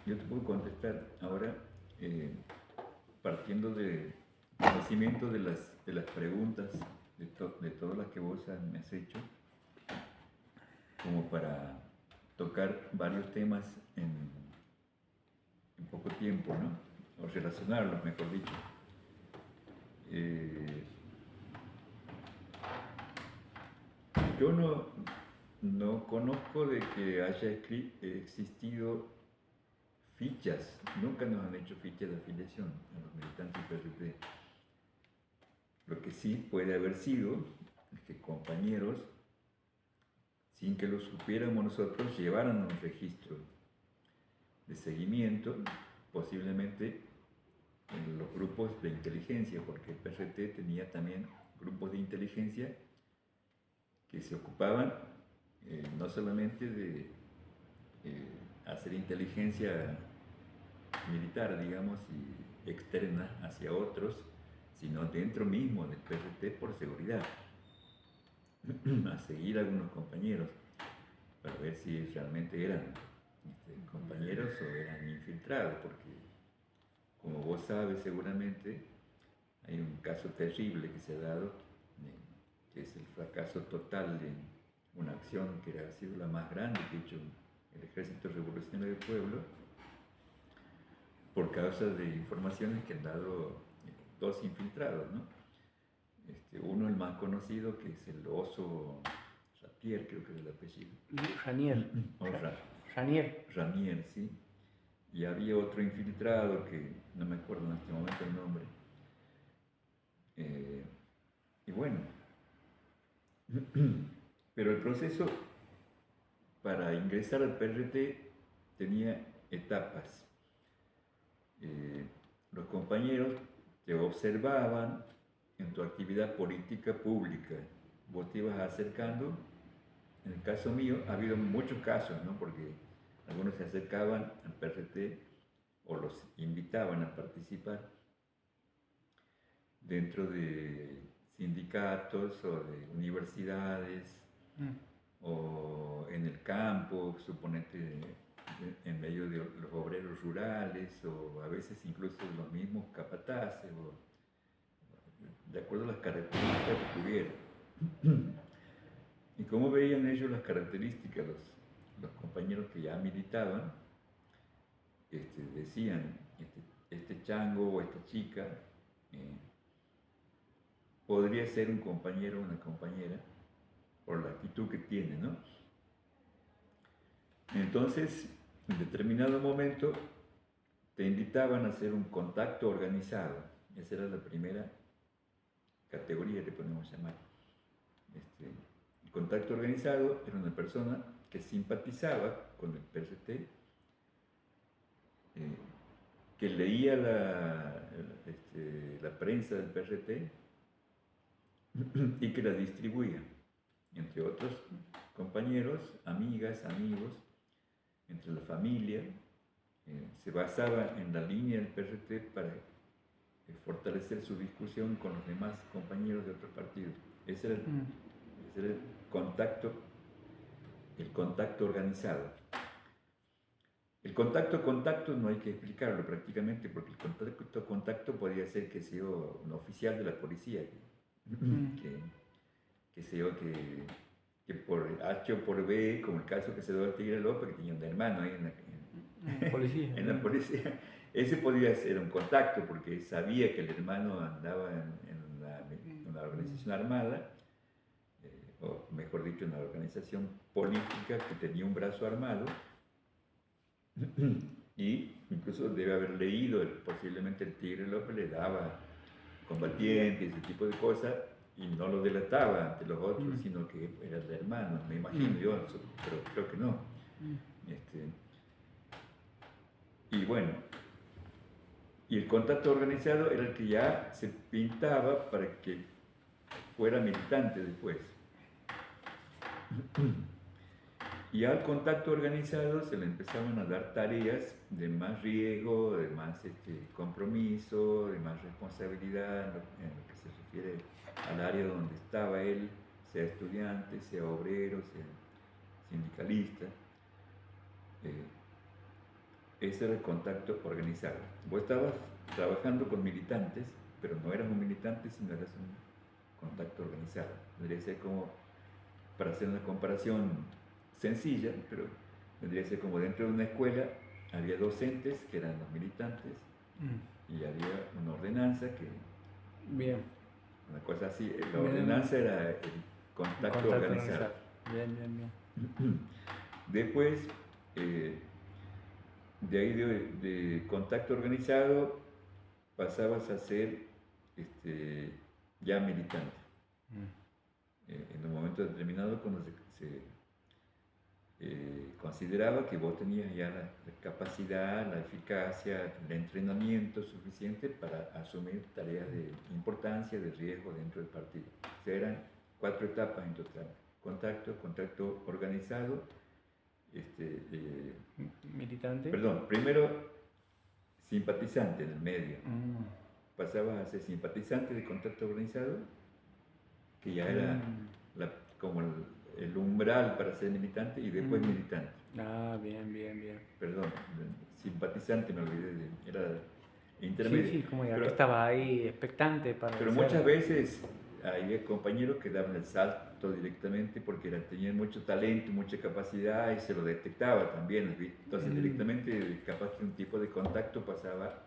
yo te puedo contestar ahora partiendo de conocimiento de las preguntas, de todas las que vos me has hecho, como para tocar varios temas en poco tiempo, ¿no? O relacionarlos, mejor dicho. Eh, yo no conozco de que haya existido fichas, nunca nos han hecho fichas de afiliación a los militantes del PRT. Lo que sí puede haber sido es que compañeros, sin que lo supiéramos nosotros, llevaran un registro de seguimiento, posiblemente en los grupos de inteligencia, porque el PRT tenía también grupos de inteligencia que se ocupaban no solamente de hacer inteligencia militar, digamos, y externa hacia otros, sino dentro mismo del PRT por seguridad, a seguir a algunos compañeros para ver si realmente eran compañeros o eran infiltrados, porque como vos sabes seguramente, hay un caso terrible que se ha dado, que es el fracaso total de una acción que ha sido la más grande que ha hecho el Ejército Revolucionario del Pueblo, por causa de informaciones que han dado dos infiltrados, ¿no? Uno, el más conocido, que es el oso Ratier, creo que es el apellido. Ranier. Ranier. Ranier, sí. Y había otro infiltrado que no me acuerdo en este momento el nombre. Y bueno, pero el proceso para ingresar al PRT tenía etapas. Los compañeros te observaban en tu actividad política pública. Vos te ibas acercando. En el caso mío ha habido muchos casos, ¿no? Porque algunos se acercaban al PRT o los invitaban a participar dentro de sindicatos o de universidades o en el campo, suponete en medio de los obreros rurales o a veces incluso los mismos capataces, o, de acuerdo a las características que tuvieran. Y cómo veían ellos las características, los compañeros que ya militaban, decían, este chango o esta chica podría ser un compañero o una compañera por la actitud que tiene, ¿no? Entonces, en determinado momento, te invitaban a hacer un contacto organizado. Esa era la primera categoría que podemos llamar. El contacto organizado era una persona que simpatizaba con el PRT, que leía la prensa del PRT y que la distribuía entre otros compañeros, amigas, amigos, entre la familia. Se basaba en la línea del PRT para fortalecer su discusión con los demás compañeros de otros partidos. Ese era el contacto organizado. El contacto no hay que explicarlo prácticamente, porque el contacto podría ser que sea un oficial de la policía, que por H o por B, como el caso que se dio al Tigre López, que tenía un hermano ahí en la policía, ese podría ser un contacto, porque sabía que el hermano andaba en una organización armada, o mejor dicho, en una organización política que tenía un brazo armado, y incluso debe haber leído, posiblemente el Tigre López le daba combatientes, ese tipo de cosas, y no lo delataba ante los otros, sino que era el hermano, me imagino yo, pero creo que no. Y bueno, y el contacto organizado era el que ya se pintaba para que fuera militante después. Y al contacto organizado se le empezaban a dar tareas de más riesgo, de más compromiso, de más responsabilidad en lo que se refiere al área donde estaba él, sea estudiante, sea obrero, sea sindicalista. ese era el contacto organizado. Vos estabas trabajando con militantes, pero no eras un militante, sino eras un contacto organizado. Vendría a ser como, para hacer una comparación sencilla, pero vendría a ser como dentro de una escuela había docentes que eran los militantes y había una ordenanza que... Bien. Una cosa así, la ordenanza era el contacto organizado. Bien, bien, bien. Después, de ahí de contacto organizado, pasabas a ser ya militante. En un momento determinado, cuando se consideraba que vos tenías ya la capacidad, la eficacia, el entrenamiento suficiente para asumir tareas de importancia, de riesgo dentro del partido. O sea, eran 4 etapas en total. Contacto organizado, militante. Perdón, primero simpatizante en el medio. Pasabas a ser simpatizante de contacto organizado, que ya era como el umbral para ser militante, y después militante. Ah, bien, bien, bien. Perdón, simpatizante me olvidé, era intermedio. Sí, como ya que estaba ahí expectante para... Pero muchas veces había compañeros que daban el salto directamente porque tenían mucho talento, mucha capacidad y se lo detectaba también. Entonces directamente capaz que un tipo de contacto pasaba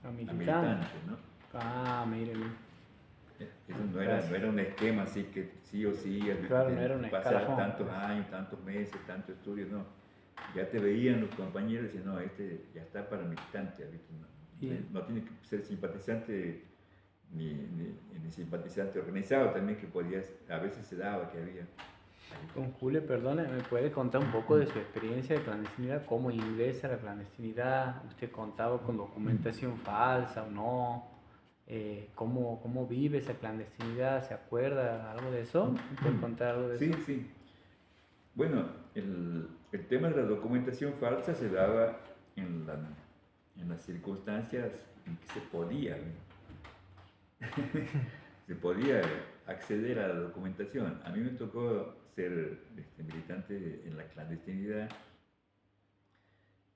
a militante, ¿no? Ah, miren. Eso no era un esquema así que sí o sí, claro, no era un pasar tantos años, tantos meses, tantos estudios, no. Ya te veían los compañeros y decían, no, este ya está para militante, no tiene que ser simpatizante ni simpatizante organizado también, que a veces se daba que había. Don Julio, perdone, ¿me puede contar un poco de su experiencia de clandestinidad? ¿Cómo ingresa a la clandestinidad? ¿Usted contaba con documentación falsa o no? ¿Cómo vive esa clandestinidad? ¿Se acuerda algo de eso? ¿Me puede contar algo de eso? Sí. Bueno, el tema de la documentación falsa se daba en las circunstancias en que se podía acceder a la documentación. A mí me tocó ser militante en la clandestinidad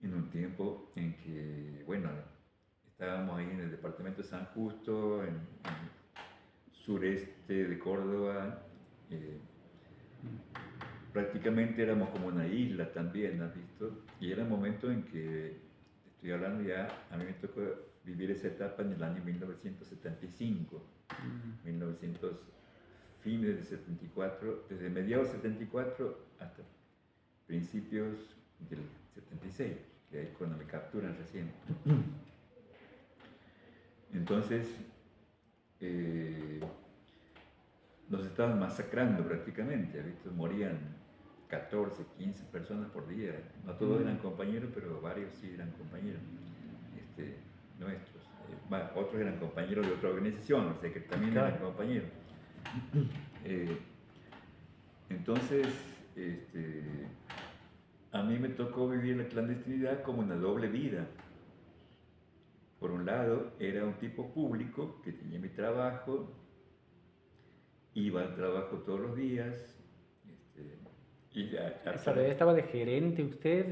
en un tiempo en que, bueno, estábamos ahí en el departamento de San Justo, en el sureste de Córdoba. Prácticamente éramos como una isla también, ¿has visto? Y era un momento en que, estoy hablando ya, a mí me tocó vivir esa etapa en el año 1975, 1900, fines de 74, desde mediados de 74 hasta principios del 76, que es cuando me capturan recién. Entonces, nos estaban masacrando prácticamente, ¿viste? Morían 14, 15 personas por día. No todos eran compañeros, pero varios sí eran compañeros nuestros. Otros eran compañeros de otra organización, o sea que también eran compañeros. Entonces, a mí me tocó vivir la clandestinidad como una doble vida. Por un lado, era un tipo público que tenía mi trabajo, iba al trabajo todos los días. ¿Esa vez estaba de gerente usted?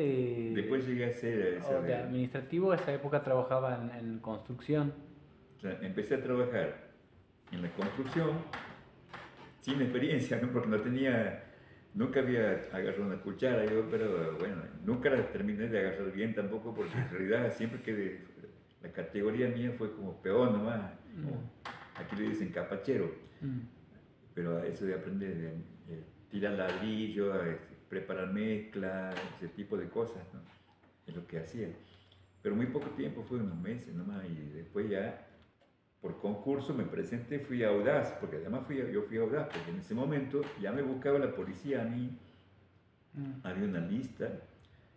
Después llegué a ser... de administrativo, esa época trabajaba en construcción. Empecé a trabajar en la construcción sin experiencia, ¿no? Porque nunca había agarrado una cuchara, pero bueno, nunca la terminé de agarrar bien tampoco, porque en realidad siempre que la categoría mía fue como peón nomás, aquí le dicen capachero, pero eso de aprender, tirar ladrillo, preparar mezcla, ese tipo de cosas, ¿no? Es lo que hacía. Pero muy poco tiempo, fue unos meses nomás, y después ya por concurso me presenté, fui audaz, porque además yo fui audaz, porque en ese momento ya me buscaba la policía a mí, había una lista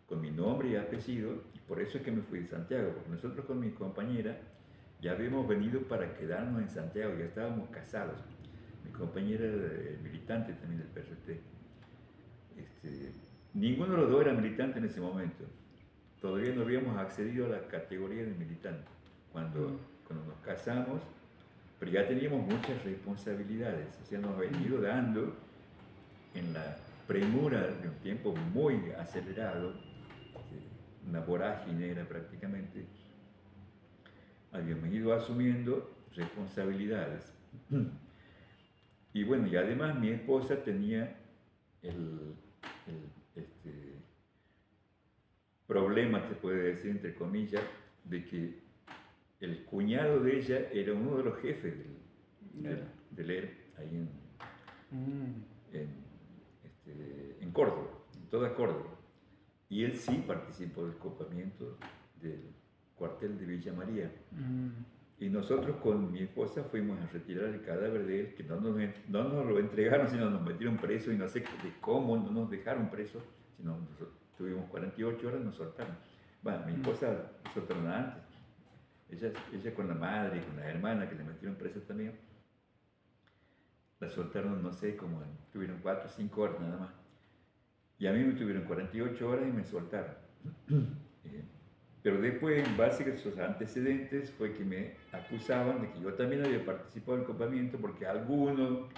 con mi nombre y apellido, y por eso es que me fui de Santiago, porque nosotros con mi compañera ya habíamos venido para quedarnos en Santiago, ya estábamos casados. Mi compañera era militante también del PRT. Ninguno de los dos era militante en ese momento. Todavía no habíamos accedido a la categoría de militante. Cuando nos casamos, pero ya teníamos muchas responsabilidades. O sea, nos ha venido dando en la premura de un tiempo muy acelerado, una vorágine era prácticamente, habíamos ido asumiendo responsabilidades. Y bueno, y además mi esposa tenía el problema, se puede decir entre comillas, de que el cuñado de ella era uno de los jefes del ERP ahí en Córdoba, en toda Córdoba. Y él sí participó del copamiento del cuartel de Villa María. Y nosotros con mi esposa fuimos a retirar el cadáver de él, que no nos lo entregaron, sino nos metieron preso y no sé de cómo no nos dejaron presos, sino nosotros tuvimos 48 horas, nos soltaron. Bueno, mi esposa nos soltaron antes. Ella con la madre y con la hermana que le metieron presa también, la soltaron, no sé, como tuvieron 4 o 5 horas nada más. Y a mí me tuvieron 48 horas y me soltaron. Pero después, en base a esos antecedentes, fue que me acusaban de que yo también había participado del copamiento porque algún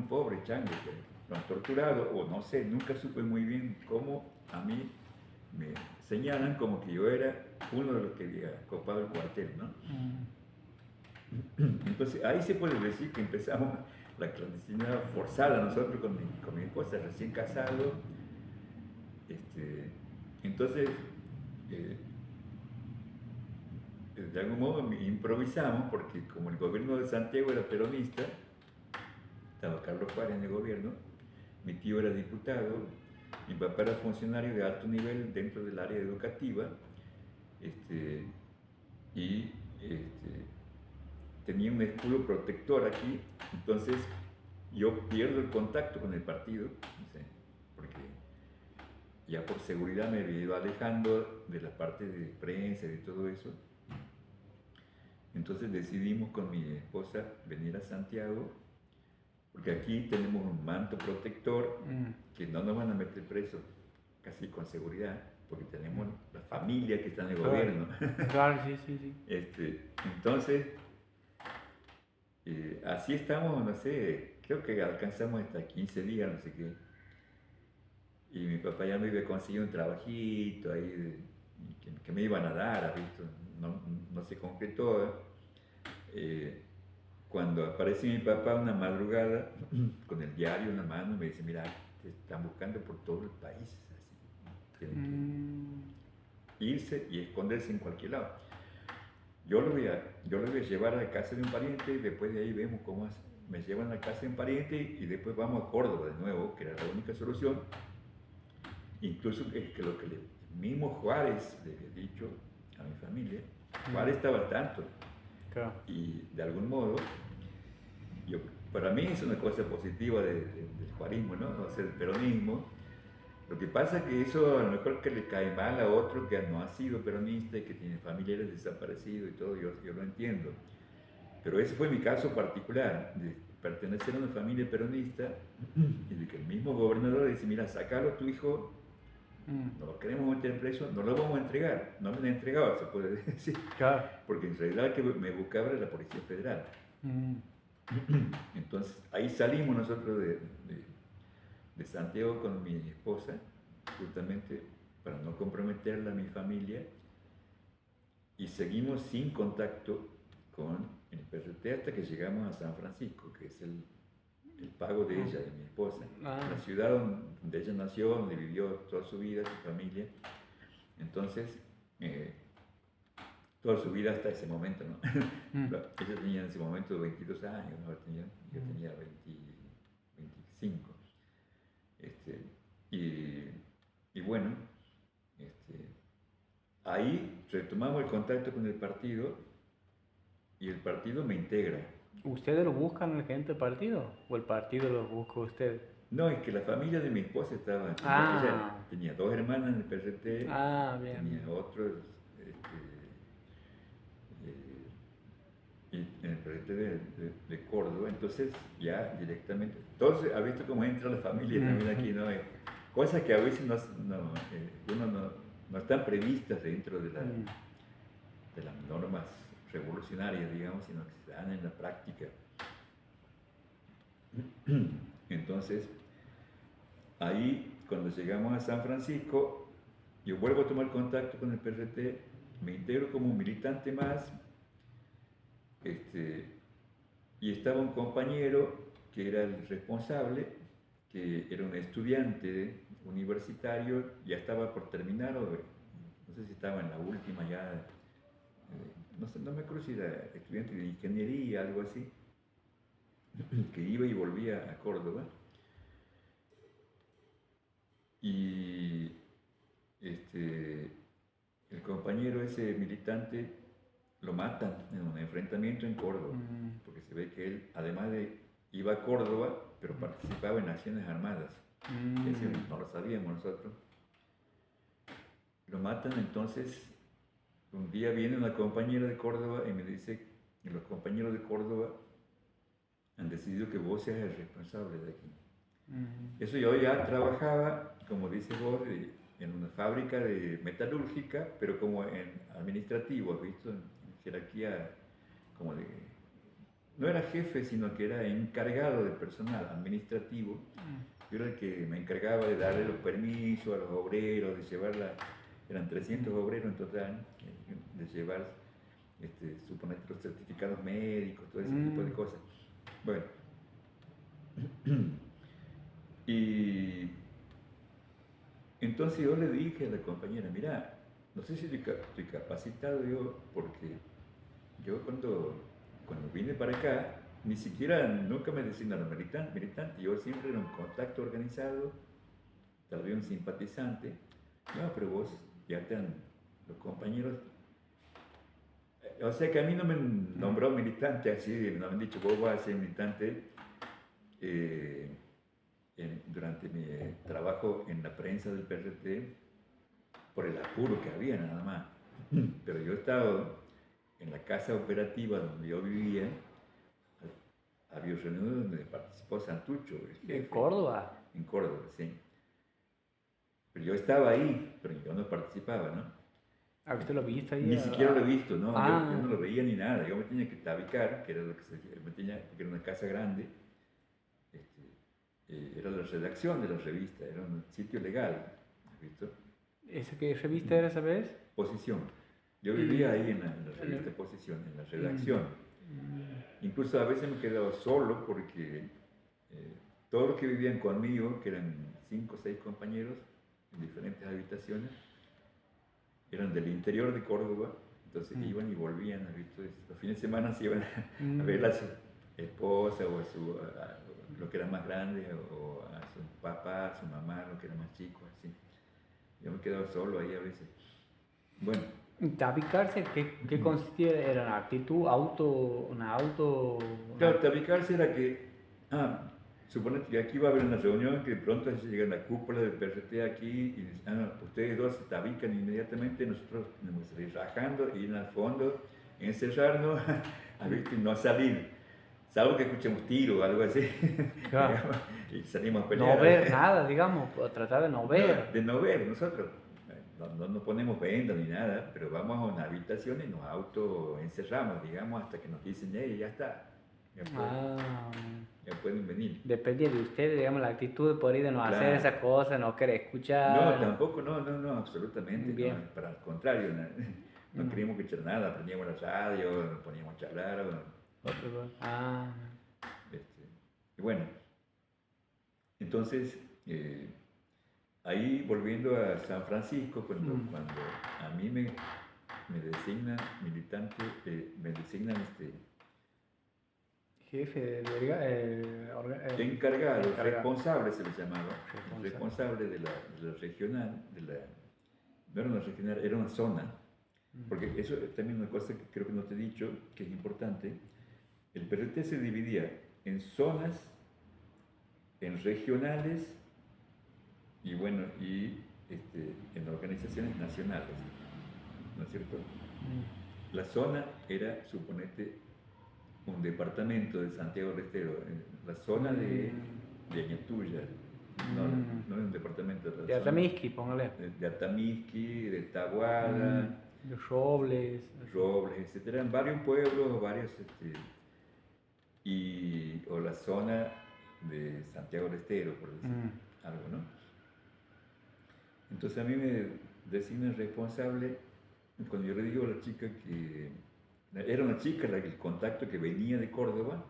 pobre chango que lo han torturado, o no sé, nunca supe muy bien cómo a mí me señalan como que yo era uno de los que había copado el cuartel, ¿no? Entonces ahí se puede decir que empezamos la clandestinidad forzada nosotros con mi esposa, recién casado. Entonces, de algún modo improvisamos porque como el gobierno de Santiago era peronista, estaba Carlos Juárez en el gobierno, mi tío era diputado, mi papá era funcionario de alto nivel dentro del área educativa, y tenía un escudo protector aquí, entonces yo pierdo el contacto con el partido, porque ya por seguridad me había ido alejando de la parte de prensa y de todo eso. Entonces decidimos con mi esposa venir a Santiago, porque aquí tenemos un manto protector que no nos van a meter presos casi con seguridad, porque tenemos la familia que está en el gobierno. Claro, sí. Entonces, así estamos, no sé, creo que alcanzamos hasta 15 días, no sé qué. Y mi papá ya me iba a conseguir un trabajito ahí que me iban a dar, ¿has visto? No se concretó. Cuando aparece mi papá una madrugada con el diario en la mano, me dice, mira, te están buscando por todo el país. Así, tienen que irse y esconderse en cualquier lado. Yo lo voy a llevar a la casa de un pariente y después de ahí vemos cómo me llevan a la casa de un pariente y después vamos a Córdoba de nuevo, que era la única solución. Incluso es que lo que el mismo Juárez le había dicho a mi familia, Juárez estaba al tanto. Claro. Y de algún modo, para mí es una cosa positiva del juarismo, ¿no? O sea, el peronismo. Lo que pasa es que eso a lo mejor que le cae mal a otro que no ha sido peronista y que tiene familiares desaparecidos y todo, yo lo entiendo. Pero ese fue mi caso particular, de pertenecer a una familia peronista y de que el mismo gobernador dice, mira, sacalo a tu hijo, no lo queremos meter preso, no lo vamos a entregar. No me lo han entregado, se puede decir. Claro. Porque en realidad el que me buscaba era la Policía Federal. Entonces ahí salimos nosotros de Santiago con mi esposa, justamente para no comprometerla a mi familia, y seguimos sin contacto con el PRT hasta que llegamos a San Francisco, que es el pago de ella, de mi esposa, la ciudad donde ella nació, donde vivió toda su vida, su familia. Entonces, toda su vida hasta ese momento, ¿no? Ella tenía en ese momento 22 años, ¿no? Yo tenía 25. Y bueno, ahí retomamos el contacto con el partido y el partido me integra. ¿Ustedes lo buscan el gente del partido o el partido lo busca a ustedes? No, es que la familia de mi esposa estaba, ella tenía 2 hermanas en el PRT, tenía otros en el PRT de Córdoba, entonces ya directamente, entonces ha visto cómo entra la familia también aquí, ¿no? Cosas que a veces no están previstas dentro de las normas revolucionarias, digamos, sino que se dan en la práctica. Entonces, ahí, cuando llegamos a San Francisco, yo vuelvo a tomar contacto con el PRT, me integro como un militante más, y estaba un compañero que era el responsable, que era un estudiante universitario, ya estaba por terminar, o no sé si estaba en la última ya, no sé, no me acuerdo si era estudiante de ingeniería, algo así, que iba y volvía a Córdoba. Y el compañero ese militante lo matan en un enfrentamiento en Córdoba, porque se ve que él, además de iba a Córdoba, pero participaba en acciones armadas. Eso no lo sabíamos nosotros. Lo matan, entonces un día viene una compañera de Córdoba y me dice que los compañeros de Córdoba han decidido que vos seas el responsable de aquí. Eso yo ya trabajaba, como dices vos, en una fábrica de metalúrgica, pero como en administrativo, ¿has visto? En jerarquía, como de... No era jefe, sino que era encargado de personal administrativo. Yo era el que me encargaba de darle los permisos a los obreros, de llevarla... Eran 300 obreros en total, de llevar, suponete, los certificados médicos, todo ese tipo de cosas. Bueno. Y entonces yo le dije a la compañera, mira, no sé si estoy capacitado yo, porque yo cuando vine para acá, ni siquiera nunca me designaron militante, yo siempre era un contacto organizado, tal vez un simpatizante. No, pero vos ya los compañeros, o sea que a mí no me nombró militante así, no me han dicho vos vas a ser militante. Durante mi trabajo en la prensa del PRT, por el apuro que había nada más. Pero yo he estado en la casa operativa donde yo vivía, había reuniones donde participó Santucho, el jefe. ¿En Córdoba? En Córdoba, sí. Pero yo estaba ahí, pero yo no participaba, ¿no? ¿Ah, usted lo viste ahí? Ni siquiera lo he visto, ¿no? Ah. Yo no lo veía ni nada. Yo me tenía que tabicar, que era lo que me tenía, porque era una casa grande. Era la redacción de la revista, era un sitio legal, ¿has visto? ¿Esa qué revista era esa vez? Posición. Yo vivía ahí en la revista Posición, en la redacción. Incluso a veces me quedaba solo porque todos los que vivían conmigo, que eran 5 o 6 compañeros en diferentes habitaciones, eran del interior de Córdoba, entonces iban y volvían, ¿has visto? Los fines de semana se iban a ver a su esposa o a lo que era más grande, o a su papá, a su mamá, lo que era más chico, así. Yo me quedaba solo ahí a veces. Bueno. ¿Tabicarse? ¿Qué consistía? ¿Era una actitud, una auto...? Claro, tabicarse era que, suponete que aquí va a haber una reunión, que de pronto se llega la cúpula del PRT aquí y dicen, ustedes dos se tabican inmediatamente, nosotros tenemos que salir rajando, ir al fondo, encerrarnos, a ver, y no salir. Salvo que escuchemos tiro o algo así. Claro. Y salimos a pelear. No ver nada, digamos, tratar de no ver. No, de no ver, nosotros no nos ponemos venda ni nada, pero vamos a una habitación y nos autoencerramos, digamos, hasta que nos dicen, ya está. Ya pueden venir. Depende de ustedes, digamos, la actitud por ahí de no hacer esa cosa, no querer escuchar. No, tampoco, no, absolutamente. Bien. No, para el contrario, no queríamos escuchar nada, prendíamos la radio, nos poníamos a charlar. Y bueno, entonces, ahí volviendo a San Francisco, cuando a mí me designan militante, me designan jefe de encargado, responsable se le llamaba, responsable de la regional, no era una regional, era una zona, porque eso es también una cosa que creo que no te he dicho, que es importante. El PRT se dividía en zonas, en regionales y bueno, en organizaciones nacionales, ¿no es cierto? La zona era, suponete, un departamento de Santiago del Estero, la zona de Añatuya, no es un departamento. De Atamisqui, póngale. De Atamisqui, de Tahuada, de Robles, etc. En varios pueblos, o la zona de Santiago del Estero, por decir algo, ¿no? Entonces a mí designan responsable, cuando yo le digo a la chica que era una chica el contacto que venía de Córdoba,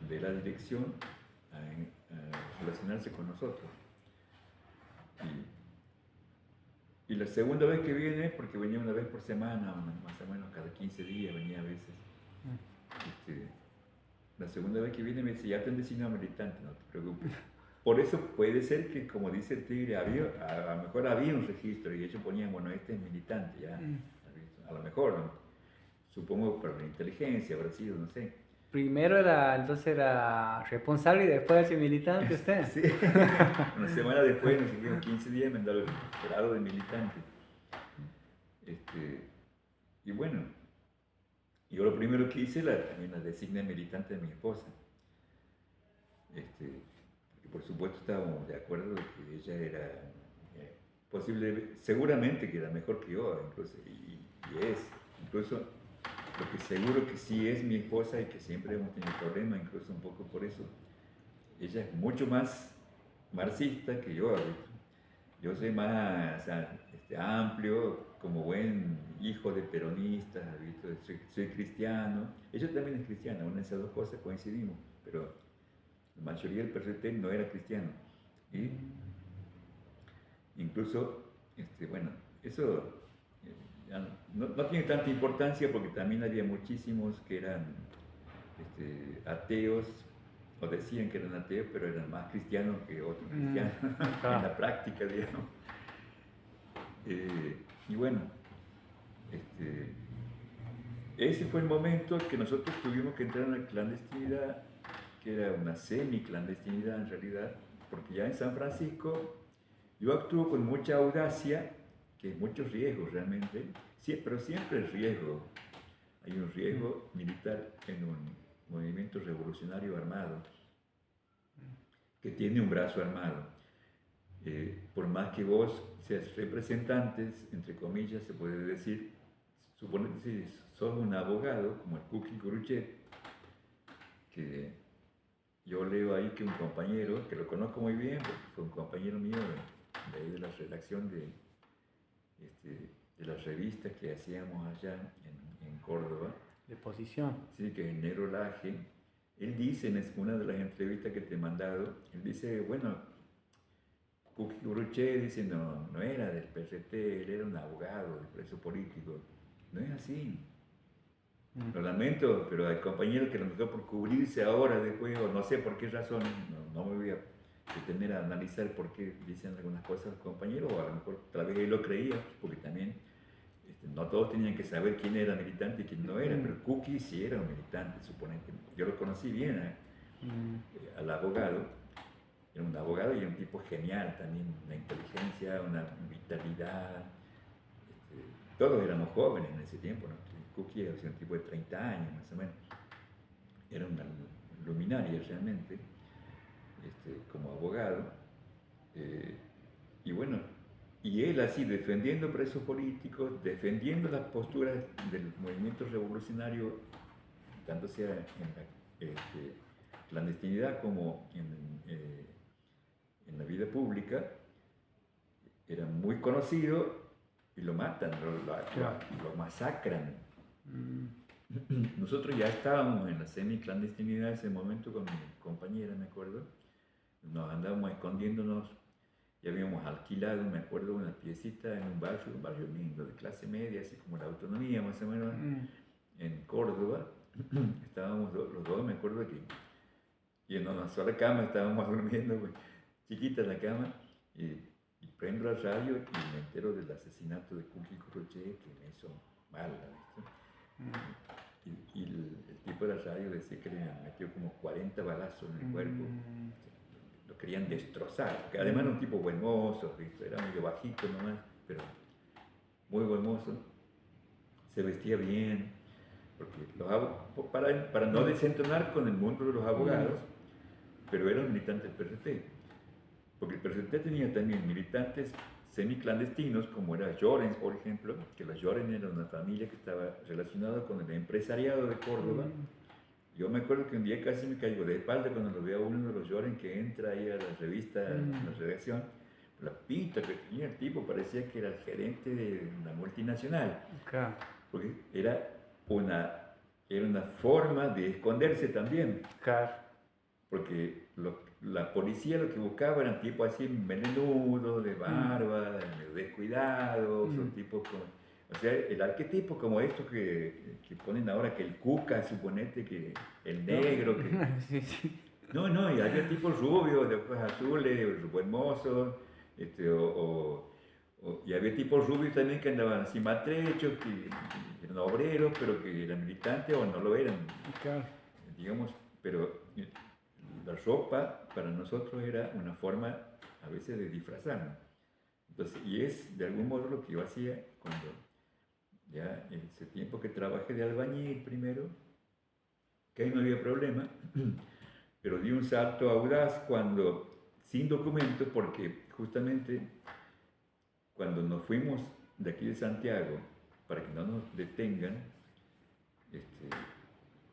de la dirección, a relacionarse con nosotros. Y la segunda vez que viene, porque venía una vez por semana, más o menos cada 15 días venía a veces, la segunda vez que viene me dice, ya te han designado militante, no te preocupes. Por eso puede ser que, como dice el Tigre, a lo mejor había un registro y ellos ponían, bueno, este es militante, ya, a lo mejor, ¿no? Supongo por la inteligencia habrá sido, no sé. Primero entonces era responsable y después era militante usted. Sí, una semana después, no sé qué, 15 días me han dado el grado de militante. Y bueno, yo lo primero que hice, también la designé militante de mi esposa. Porque por supuesto estábamos de acuerdo de que ella era seguramente que era mejor que yo, incluso, y es, incluso lo que seguro que sí es mi esposa y que siempre hemos tenido problemas, incluso un poco por eso. Ella es mucho más marxista que yo. Yo soy más, o sea, amplio, como buen hijo de peronistas, soy cristiano. Ella también es cristiana, una de esas dos cosas coincidimos, pero la mayoría del PRT no era cristiano. Y incluso, bueno, eso no tiene tanta importancia porque también había muchísimos que eran ateos, o decían que eran ateos, pero eran más cristianos que otros cristianos, en la práctica, digamos. Y bueno, ese fue el momento que nosotros tuvimos que entrar en la clandestinidad, que era una semi-clandestinidad en realidad, porque ya en San Francisco yo actúo con mucha audacia, que es mucho riesgo realmente, sí, pero siempre es riesgo. Hay un riesgo militar en un movimiento revolucionario armado, que tiene un brazo armado. Por más que vos seas representantes, entre comillas, se puede decir, supone que si sos un abogado, como el Kuki Kuruchet, que yo leo ahí que un compañero, que lo conozco muy bien, porque fue un compañero mío de la redacción de las revistas que hacíamos allá en Córdoba. De posición. Sí, que es Negro Laje. Él dice en una de las entrevistas que te he mandado, él dice, bueno, Kuki Kuruchet dice, no era del PRT, él era un abogado de preso político. No es así. Lo lamento, pero hay compañeros que lo mejor por cubrirse ahora después, o no sé por qué razón, no me voy a detener a analizar por qué dicen algunas cosas los compañeros, o a lo mejor tal vez él lo creía, porque también no todos tenían que saber quién era militante y quién no era, pero Kuki sí era un militante, suponente. Yo lo conocí bien al abogado, era un abogado y era un tipo genial también, una inteligencia, una vitalidad. Todos éramos jóvenes en ese tiempo, ¿no? Kuki era un tipo de 30 años más o menos. Era una luminaria realmente, como abogado. Y bueno, y él así defendiendo presos políticos, defendiendo las posturas del movimiento revolucionario, tanto sea en la clandestinidad como en la vida pública, era muy conocido y lo matan, lo masacran. Nosotros ya estábamos en la semi-clandestinidad en ese momento con mi compañera, me acuerdo. Nos andábamos escondiéndonos y habíamos alquilado, me acuerdo, una piecita en un barrio lindo, de clase media, así como la autonomía más o menos, en Córdoba. Estábamos los dos, me acuerdo que, y en una sola cama estábamos durmiendo, pues, chiquita la cama, y prendo la radio y me entero del asesinato de Kuki Kuruchet, que me hizo mal, y el tipo de la radio decía que le metió como 40 balazos en el cuerpo. Lo querían destrozar, que además era un tipo buen mozo, era medio bajito nomás, pero muy buen mozo, se vestía bien, porque para no desentonar con el mundo de los abogados, pero era un militante del PRT, porque el PRT tenía también militantes semiclandestinos, como era Llorens, por ejemplo, que los Llorens era una familia que estaba relacionada con el empresariado de Córdoba. Yo me acuerdo que un día casi me caigo de espalda cuando lo veo a uno de los Llorens que entra ahí a la revista, a la redacción, La pinta que tenía el tipo parecía que era el gerente de una multinacional, Claro, porque una, era una forma de esconderse también, claro. porque la policía lo que buscaba eran tipos así melenudos, de Mm, barba, medio descuidados, o mm. tipos como, o sea, el arquetipo como esto que ponen ahora, que el cuca, suponete que el ¿No? negro, que Sí, sí. no, no, y había tipos rubios, de ojos azules, buen mozos, y había tipos rubios también que andaban así maltrechos, que eran obreros, pero que eran militantes o no lo eran, Claro. digamos, pero la ropa para nosotros era una forma a veces de disfrazarnos. Entonces, y es de algún modo lo que yo hacía cuando ya en ese tiempo que trabajé de albañil primero, que ahí no había problema, pero di un salto audaz cuando, sin documento, porque justamente cuando nos fuimos de aquí de Santiago, para que no nos detengan, este,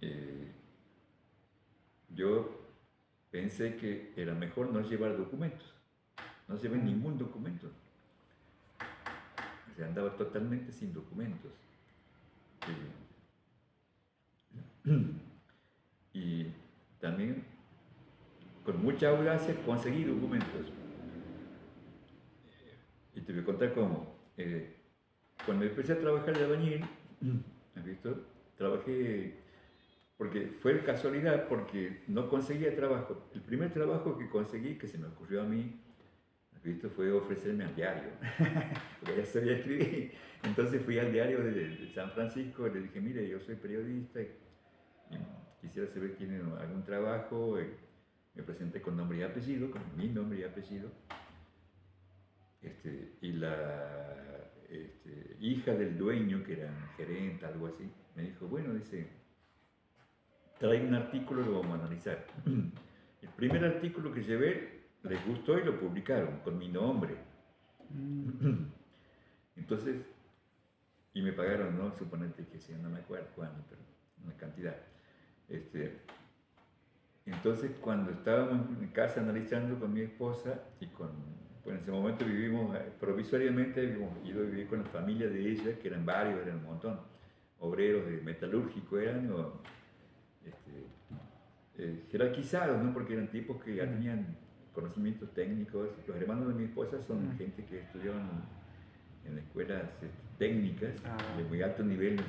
eh, yo pensé que era mejor no llevar documentos, no llevé Mm, ningún documento, o sea, andaba totalmente sin documentos. Y también con mucha audacia conseguí documentos. Y te voy a contar cómo. Cuando empecé a trabajar de albañil, ¿has visto? Trabajé, porque fue casualidad, porque no conseguía trabajo. El primer trabajo que conseguí, que se me ocurrió a mí, ¿has visto? Fue ofrecerme al diario, porque ya sabía escribir. Entonces fui al diario de San Francisco y le dije, mire, yo soy periodista y quisiera saber si tienen algún trabajo. Me presenté con nombre y apellido, con mi nombre y apellido. Y la hija del dueño, que era gerente, algo así, me dijo, bueno, dice, trae un artículo, lo vamos a analizar. El primer artículo que llevé les gustó y lo publicaron con mi nombre. mm. Entonces, y me pagaron, ¿no? Suponete que sí, no me acuerdo cuándo, pero una cantidad. Este, entonces, cuando estábamos en casa analizando con mi esposa y pues en ese momento vivimos, provisoriamente habíamos ido a vivir con la familia de ella, que eran varios, eran un montón, obreros de metalúrgico eran, jerarquizados, ¿no? Porque eran tipos que ya Mm. tenían conocimientos técnicos. Los hermanos de mi esposa son Mm. gente que estudiaban en escuelas técnicas Ah, de muy alto nivel en de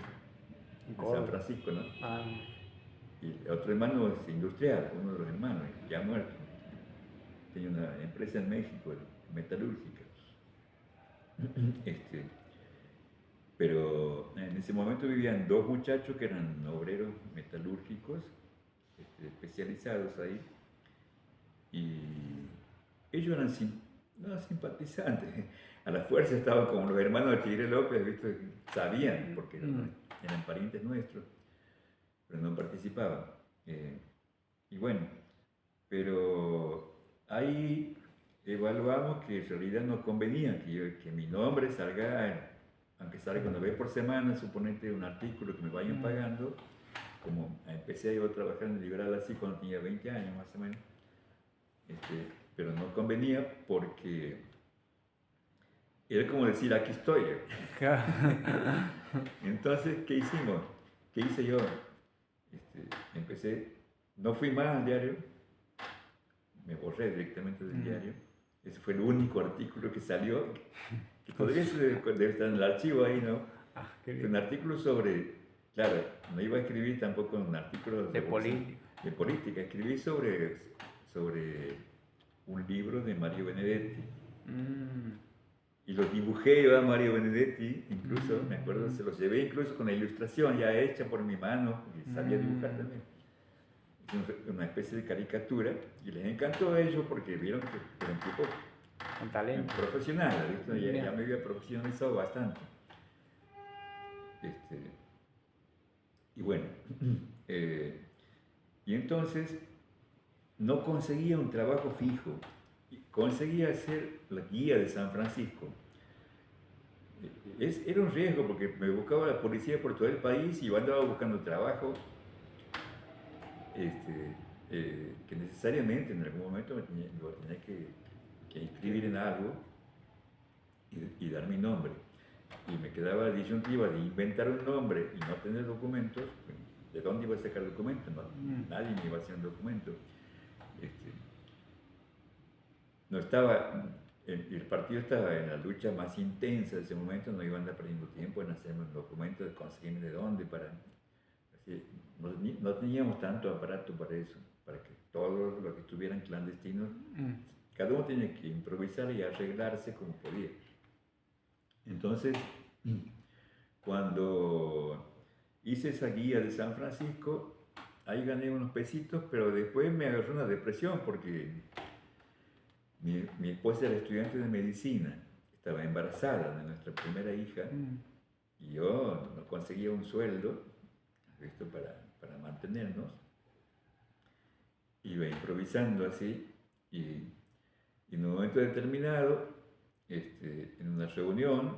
San Córdoba. Francisco, ¿no? Ah, Y el otro hermano es industrial, uno de los hermanos, ya muerto. Tenía una empresa en México, metalúrgica. Este, pero en ese momento vivían dos muchachos que eran obreros metalúrgicos, especializados ahí, y ellos eran no, simpatizantes. A la fuerza estaban como los hermanos de Tigre López, ¿visto? Sabían, porque mm. eran parientes nuestros, pero no participaban. Y bueno, pero ahí evaluamos que en realidad no convenía que mi nombre salga, aunque salga una vez por semana, suponete un artículo que me vayan Mm. pagando, como empecé yo a trabajar en el Liberal así cuando tenía 20 años más o menos, pero no convenía porque era como decir, aquí estoy. Entonces, ¿qué hicimos? ¿Qué hice yo? Empecé, no fui más al diario, me borré directamente del Mm. diario. Ese fue el único artículo que salió, que todavía debe estar en el archivo ahí, ¿no? Ah, qué Fue un bien. artículo sobre, claro, no iba a escribir tampoco un artículo De política. de política, escribí sobre un libro de Mario Benedetti. Mm. Y lo dibujé yo a Mario Benedetti, incluso, me acuerdo, Mm. se los llevé incluso con la ilustración ya hecha por mi mano, porque sabía dibujar Mm. también. Una especie de caricatura, y les encantó a ellos porque vieron que era un tipo Con talento. profesional, ¿viste? Ya Mira. me había profesionalizado bastante. Este, y bueno, eh, y entonces no conseguía un trabajo fijo, conseguía ser la guía de San Francisco. Era un riesgo porque me buscaba la policía por todo el país y yo andaba buscando trabajo que necesariamente en algún momento lo tenía que inscribir en algo y dar mi nombre. Y me quedaba la disyuntiva de inventar un nombre y no tener documentos. Pues, ¿de dónde iba a sacar documentos? No, nadie me iba a hacer un documento. No estaba, el partido estaba en la lucha más intensa de ese momento, no iban a andar perdiendo tiempo en hacerme un documento, de conseguirme de dónde, así, no teníamos tanto aparato para eso, para que todos los que estuvieran clandestinos, cada uno tenía que improvisar y arreglarse como podía. Entonces, cuando hice esa guía de San Francisco, ahí gané unos pesitos, pero después me agarró una depresión porque mi esposa era estudiante de medicina, estaba embarazada de nuestra primera hija y yo no conseguía un sueldo, ¿visto? Para mantenernos. Iba improvisando así y en un momento determinado, en una reunión,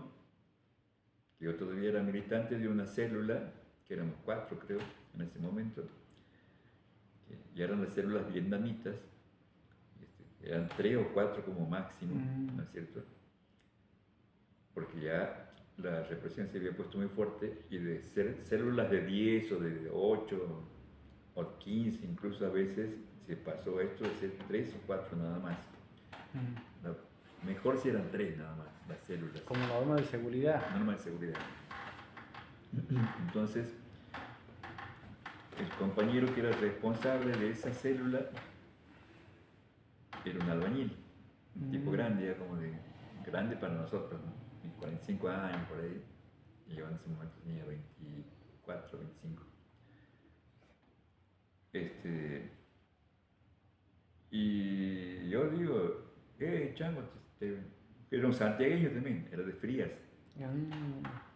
que yo todavía era militante de una célula, que éramos 4 creo en ese momento, y eran las células vietnamitas, eran 3 o 4 como máximo, ¿no es cierto? Porque ya la represión se había puesto muy fuerte y de ser células de 10 o de 8 o 15 incluso a veces se pasó esto de ser 3 o 4 nada más. Mejor si eran 3 nada más las células. Como norma de seguridad. Norma de seguridad. Entonces, el compañero que era responsable de esa célula era un albañil, un tipo grande, ya como de grande para nosotros, ¿no? 45 años por ahí, y yo en ese momento tenía 24, 25. Y yo digo, chango, era un santiagueño también, era de Frías,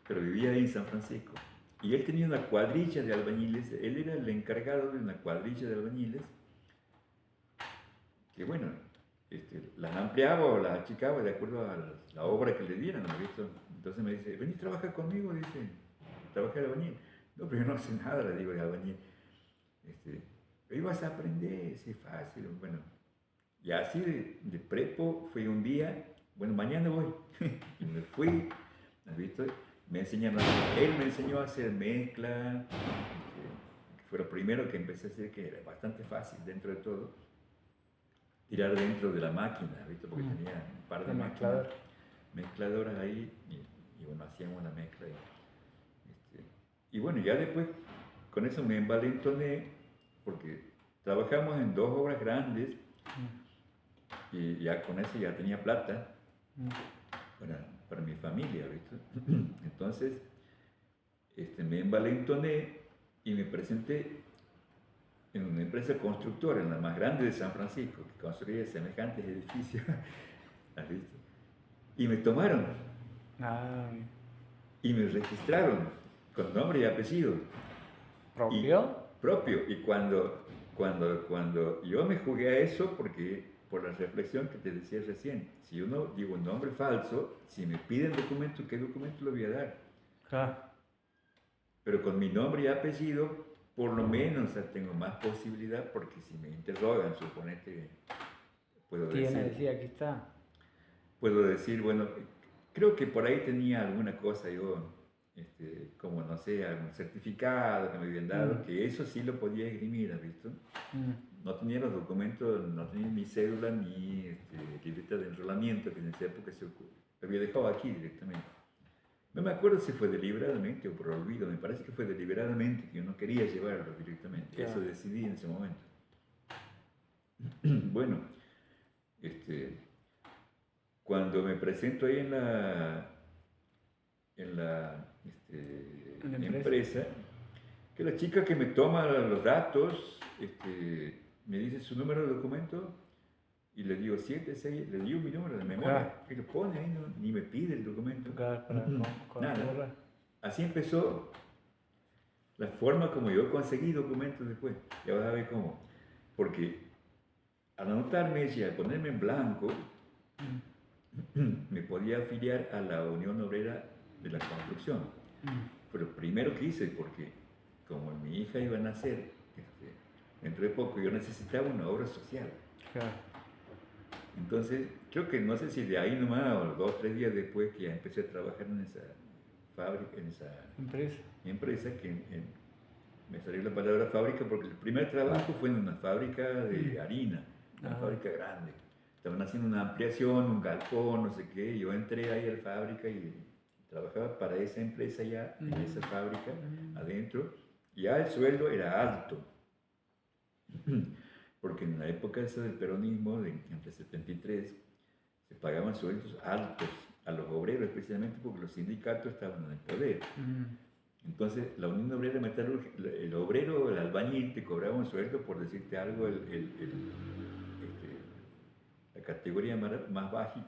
pero vivía ahí en San Francisco. Y él tenía una cuadrilla de albañiles, él era el encargado de una cuadrilla de albañiles, que bueno, las ampliaba o las achicaba de acuerdo a la obra que le dieran, ¿no? ¿Visto? Entonces me dice, vení, trabaja conmigo, dice, trabaja de albañil. No, pero yo no sé nada, le digo, de albañil. Hoy vas a aprender, es fácil, bueno. Y así de prepo fui un día, bueno, mañana voy. Y me fui, ¿has visto? Él me enseñó a hacer mezcla, que fue lo primero que empecé a hacer, que era bastante fácil dentro de todo. Tirar dentro de la máquina, ¿viste? Porque tenía un par de mezcladoras ahí y bueno, hacíamos la mezcla. Y bueno, ya después con eso me envalentoné porque trabajamos en 2 obras grandes y ya con eso ya tenía plata para mi familia, ¿viste? Entonces me envalentoné y me presenté en una empresa constructora, en la más grande de San Francisco, que construía semejantes edificios, ¿has visto? Y me tomaron. Y me registraron con nombre y apellido. ¿Propio? Propio. Y cuando yo me jugué a eso, porque por la reflexión que te decía recién, si uno digo un nombre falso, si me piden documento, ¿qué documento lo voy a dar? Pero con mi nombre y apellido, por lo menos tengo más posibilidad, porque si me interrogan, suponete, puedo decir, aquí está. Puedo decir, bueno, creo que por ahí tenía alguna cosa yo, como no sé, algún certificado que me habían dado, que eso sí lo podía esgrimir, ¿has visto? No tenía los documentos, no tenía ni cédula ni libreta de enrolamiento, que en esa época se había dejado aquí directamente. No me acuerdo si fue deliberadamente o por olvido, me parece que fue deliberadamente, que yo no quería llevarlo directamente, claro. Eso decidí en ese momento. Bueno, cuando me presento ahí en la empresa, que la chica que me toma los datos, me dice su número de documento, y le digo 7, 6, le digo mi número de memoria, y lo pone ahí, ni me pide el documento. Nada. Así empezó la forma como yo conseguí documentos después. Ya vas a ver cómo. Porque al anotarme y al ponerme en blanco, me podía afiliar a la Unión Obrera de la Construcción. Fue lo primero que hice, porque como mi hija iba a nacer, dentro de poco yo necesitaba una obra social. Entonces, creo que no sé si de ahí nomás o 2 o 3 días después que ya empecé a trabajar en esa fábrica, en esa empresa me salió la palabra fábrica porque el primer trabajo fue en una fábrica de harina, una fábrica grande. Estaban haciendo una ampliación, un galpón, no sé qué. Yo entré ahí a la fábrica y trabajaba para esa empresa ya, en esa fábrica, adentro. Ya el sueldo era alto, porque en la época esa del peronismo, entre 73, se pagaban sueldos altos a los obreros, especialmente porque los sindicatos estaban en el poder. Entonces, la Unión Obrera Metalúrgica, el obrero, el albañil, te cobraba un sueldo, por decirte algo, la categoría más más baja,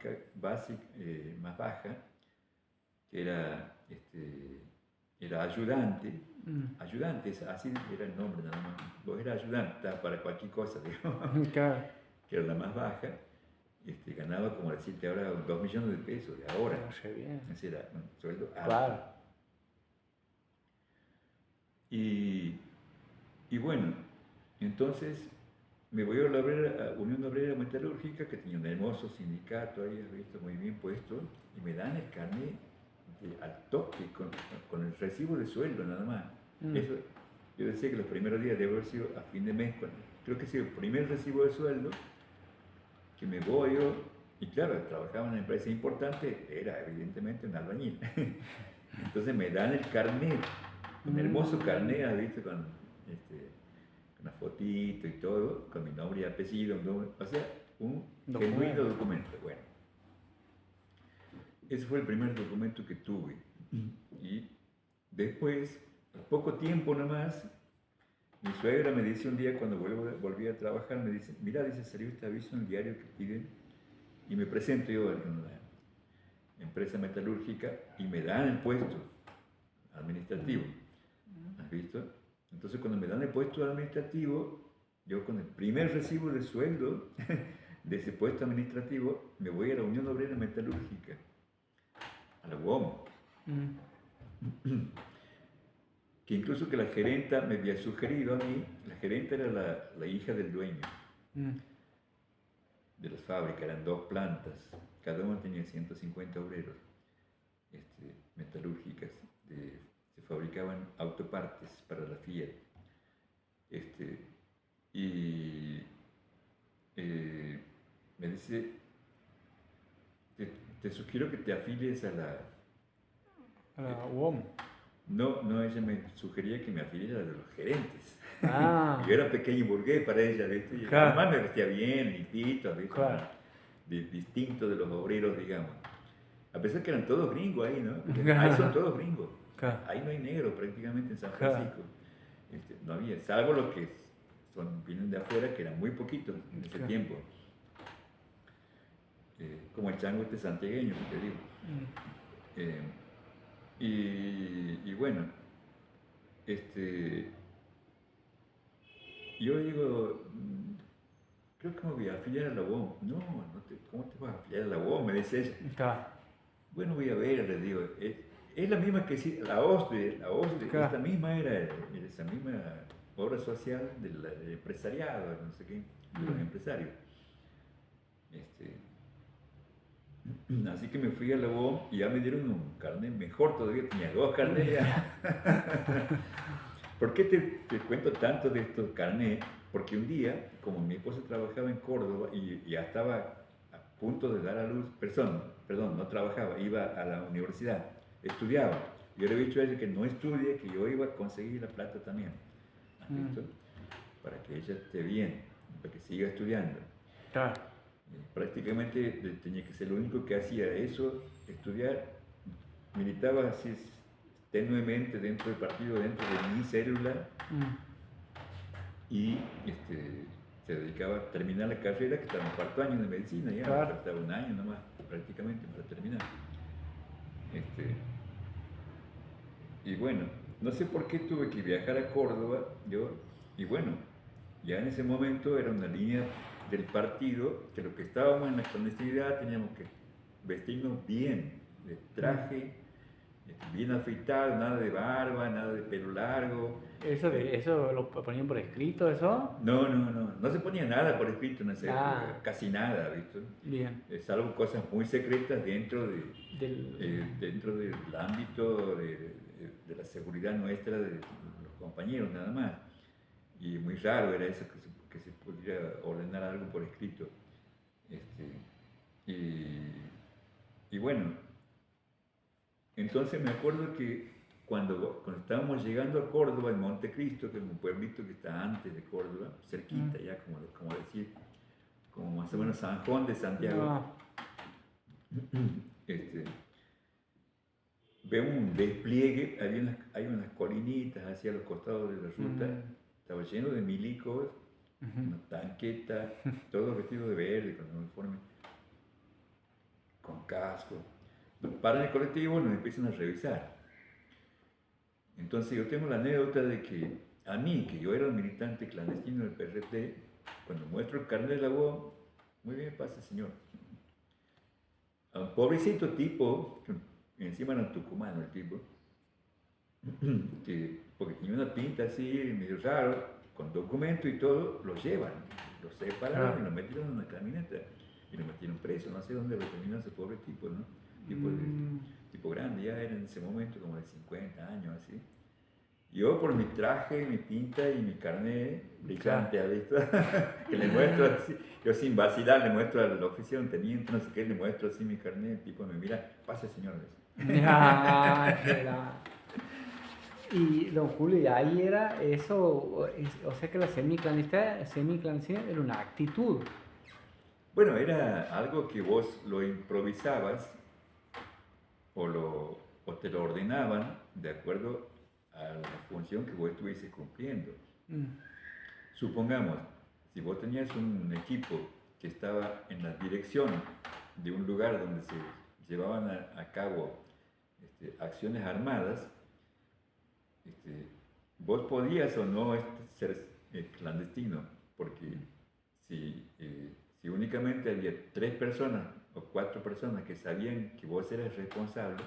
que era ayudante. Ayudante, así era el nombre nada más. Vos eras ayudante para cualquier cosa, digamos, Claro. que era la más baja. Ganaba, como decirte ahora, 2 millones de pesos de ahora. Bien. Ese era un sueldo alto. Claro. Y bueno, entonces me voy a la Unión Obrera Metalúrgica, que tenía un hermoso sindicato ahí, visto, muy bien puesto, y me dan el carnet al toque, con el recibo de sueldo nada más. Eso, yo decía que los primeros días debe haber sido a fin de mes, creo que ha sido el primer recibo de sueldo, que me voy yo, y claro, trabajaba en una empresa importante, era evidentemente un albañil. Entonces me dan el carnet, un hermoso carnet, ¿viste? Con una fotito y todo, con mi nombre y apellido, o sea, un genuino documento. Bueno, ese fue el primer documento que tuve. Y después, al poco tiempo nomás, mi suegra me dice un día cuando volví a trabajar, me dice, mira, dice, salió este aviso en el diario que piden, y me presento yo en una empresa metalúrgica y me dan el puesto administrativo. ¿Has visto? Entonces cuando me dan el puesto administrativo, yo con el primer recibo de sueldo de ese puesto administrativo, me voy a la Unión Obrera Metalúrgica, a la UOM. Que incluso que la gerenta me había sugerido a mí, la gerenta era la hija del dueño de las fábricas, eran 2 plantas, cada uno tenía 150 obreros metalúrgicas, se fabricaban autopartes para la Fiat. Y me dice, te sugiero que te afilies a la UOM. No, ella me sugería que me afiliara a los gerentes. Ah. Yo era pequeño y burgués para ella, ¿viste? Y claro. además me vestía bien, limpito, ¿viste? Claro. Distinto de los obreros, digamos. A pesar que eran todos gringos ahí, ¿no? Ahí son todos gringos. Claro. Ahí no hay negro prácticamente en San Francisco. No había, salvo los que vienen de afuera, que eran muy poquitos en ese tiempo. Como el chango santiagueño, que te digo. Y bueno, yo digo, creo que me voy a afiliar a la UOM. No, ¿cómo te vas a afiliar a la UOM? Me dice ella. Claro. Bueno, voy a ver, le digo. Es la misma que la OSDE, claro. esta misma era esa misma obra social del empresariado, no sé qué, de los empresarios. Así que me fui a la UOM y ya me dieron un carnet mejor todavía, tenía 2 carnets ya. ¿Por qué te cuento tanto de estos carnets? Porque un día, como mi esposa trabajaba en Córdoba y ya estaba a punto de dar a luz, perdón, no trabajaba, iba a la universidad, estudiaba. Yo le había dicho a ella que no estudie, que yo iba a conseguir la plata también, ¿has visto? Para que ella esté bien, para que siga estudiando. Claro. Prácticamente tenía que ser lo único que hacía eso, estudiar, militaba así tenuemente dentro del partido, dentro de mi célula, y se dedicaba a terminar la carrera, que estaba en 4º año de medicina, ya claro. faltaba 1 año nomás prácticamente para terminar. Y bueno, no sé por qué tuve que viajar a Córdoba, y bueno, ya en ese momento era una línea del partido, que los que estábamos en la clandestinidad teníamos que vestirnos bien, de traje, bien afeitado, nada de barba, nada de pelo largo. ¿Eso lo ponían por escrito, eso? No se ponía nada por escrito en esa Ah, época, casi nada, ¿viste? bien. Salvo cosas muy secretas Del, dentro del ámbito de la seguridad nuestra, de los compañeros, nada más. Y muy raro era eso que se pudiera ordenar algo por escrito. Este, y bueno, entonces me acuerdo que cuando estábamos llegando a Córdoba, en Montecristo, que es un pueblito que está antes de Córdoba, cerquita ya, como decir, como más o menos San Juan de Santiago, no. este, vemos un despliegue, hay unas colinitas hacia los costados de la ruta, estaba lleno de milicos, una tanqueta, todos vestidos de verde, con uniforme, con casco. Nos paran el colectivo y nos empiezan a revisar. Entonces yo tengo la anécdota de que a mí, que yo era un militante clandestino del PRT, cuando muestro el carnet de la UOM, muy bien pasa señor. A un pobrecito tipo, que encima era un tucumano el tipo, porque tenía una pinta así, medio raro, con documento y todo, lo llevan, lo separaron y lo metieron en una camioneta y lo metieron preso. No sé dónde lo terminó ese pobre tipo, ¿no? Tipo grande, ya era en ese momento como de 50 años así. Yo por mi traje, mi pinta y mi carnet brillante, ¿visto? Que le muestro así, yo sin vacilar le muestro al oficial, un teniente, no sé qué, le muestro así mi carnet, el tipo me mira, pase señor. Ah, y don Julio, y ahí era eso, o sea que la semiclandestina era una actitud. Bueno, era algo que vos lo improvisabas o te lo ordenaban de acuerdo a la función que vos estuvieses cumpliendo. Supongamos, si vos tenías un equipo que estaba en la dirección de un lugar donde se llevaban a cabo acciones armadas, vos podías o no ser clandestino, porque si únicamente había 3 personas o 4 personas que sabían que vos eras responsable,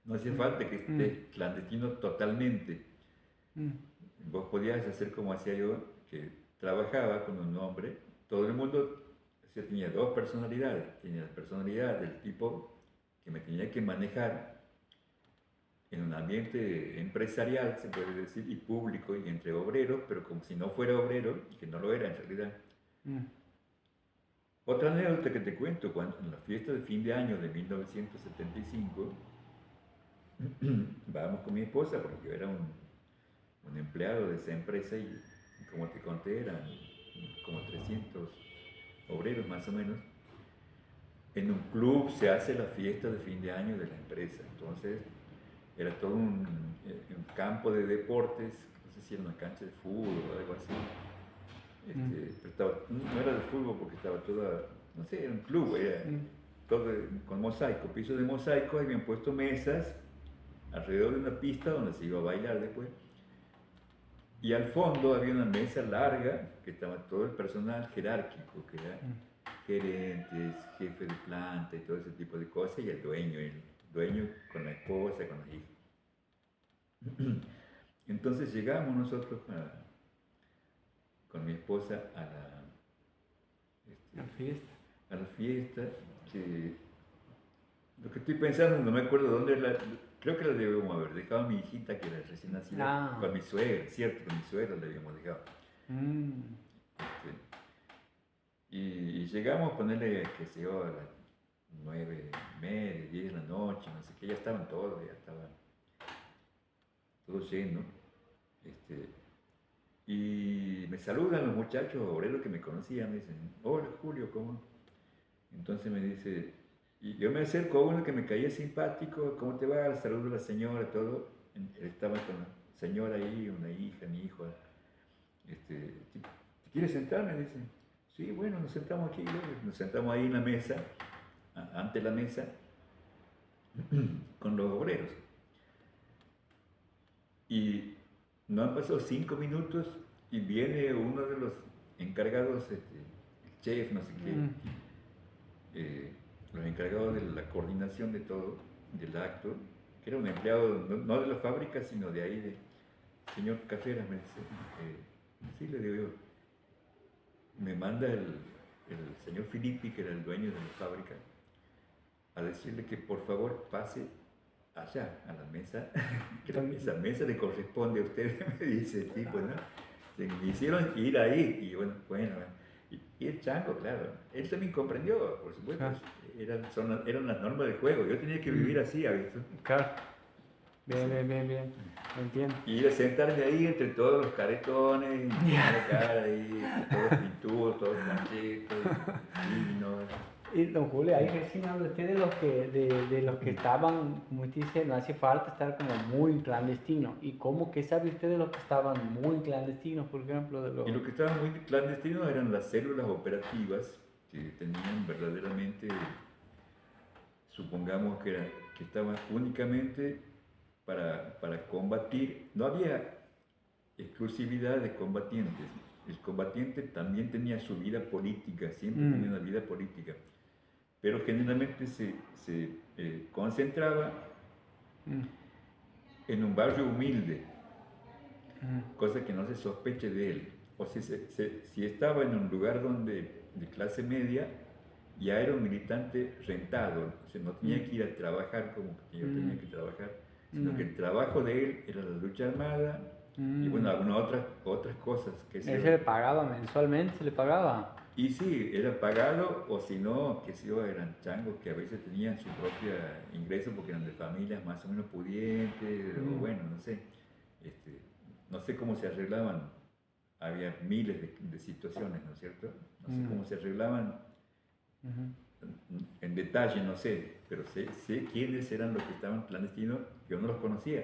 no hacía falta que estés clandestino totalmente. Vos podías hacer como hacía yo, que trabajaba con un hombre, todo el mundo tenía 2 personalidades. Tenía la personalidad del tipo que me tenía que manejar en un ambiente empresarial, se puede decir, y público, y entre obreros, pero como si no fuera obrero, que no lo era en realidad. Otra anécdota que te cuento, cuando en la fiesta de fin de año de 1975, vamos con mi esposa, porque yo era un empleado de esa empresa y como te conté, eran como 300 obreros más o menos. En un club se hace la fiesta de fin de año de la empresa, entonces era todo un campo de deportes, no sé si era una cancha de fútbol o algo así. Pero no era de fútbol porque estaba toda, no sé, era un club, era todo con mosaico, piso de mosaico, habían puesto mesas alrededor de una pista donde se iba a bailar después. Y al fondo había una mesa larga que estaba todo el personal jerárquico, que era gerentes, jefes de planta y todo ese tipo de cosas, y el dueño con la esposa, con los hijos. Entonces llegamos nosotros con mi esposa a la fiesta, que lo que estoy pensando, no me acuerdo dónde creo que la debemos haber dejado a mi hijita que era recién nacida, con mi suegra, cierto, con mi suegra la habíamos dejado. Y llegamos a ponerle, qué sé yo, a las 9:30, 10 de la noche, no sé qué, ya estaban todos, ya estaban todo lleno. Y me saludan los muchachos obreros que me conocían, me dicen, hola Julio, ¿cómo? Entonces me dice, y yo me acerco a uno que me caía simpático, ¿cómo te va? Le saludo a la señora, todo. Él estaba con la señora ahí, una hija, mi hijo. ¿Te quieres sentar? Me dice. Sí, bueno, nos sentamos aquí, nos sentamos ahí en la mesa, ante la mesa, con los obreros. Y no han pasado 5 minutos y viene uno de los encargados, el chef, no sé qué, los encargados de la coordinación de todo, del acto, que era un empleado no de la fábrica, sino de ahí, de señor Carreras, me dice, sí, le digo yo, me manda el señor Filippi, que era el dueño de la fábrica, a decirle que por favor pase allá, a la mesa, que esa mesa le corresponde a usted, me dice el tipo, ¿no? Me hicieron ir ahí, y bueno, y el chango, claro, él también comprendió, por supuesto, eran las normas del juego, yo tenía que vivir así, ¿has visto? Claro. Bien, entiendo. Y ir a sentarme ahí entre todos los caretones, y la cara ahí, todos pintudos, todos manchetos, finos. Y don Julio, ahí recién habla usted de los que estaban, como usted dice, no hace falta estar como muy clandestinos. ¿Y cómo que sabe usted de los que estaban muy clandestinos, por ejemplo? Y los que estaban muy clandestinos eran las células operativas que tenían verdaderamente, supongamos que estaban únicamente para combatir, no había exclusividad de combatientes. El combatiente también tenía su vida política, siempre tenía una vida política, pero generalmente se concentraba en un barrio humilde, cosa que no se sospeche de él. O si estaba en un lugar de clase media, ya era un militante rentado, o sea, no tenía que ir a trabajar como que yo tenía que trabajar, sino que el trabajo de él era la lucha armada y bueno, algunas otras cosas. ¿Se le pagaba mensualmente? ¿Se le pagaba? Y sí, era pagado, o si no, que si eran changos que a veces tenían su propio ingreso porque eran de familias más o menos pudientes, o bueno, no sé, no sé cómo se arreglaban, había miles de situaciones, ¿no es cierto? No sé cómo se arreglaban en detalle, no sé, pero sé quiénes eran los que estaban clandestinos, yo no los conocía,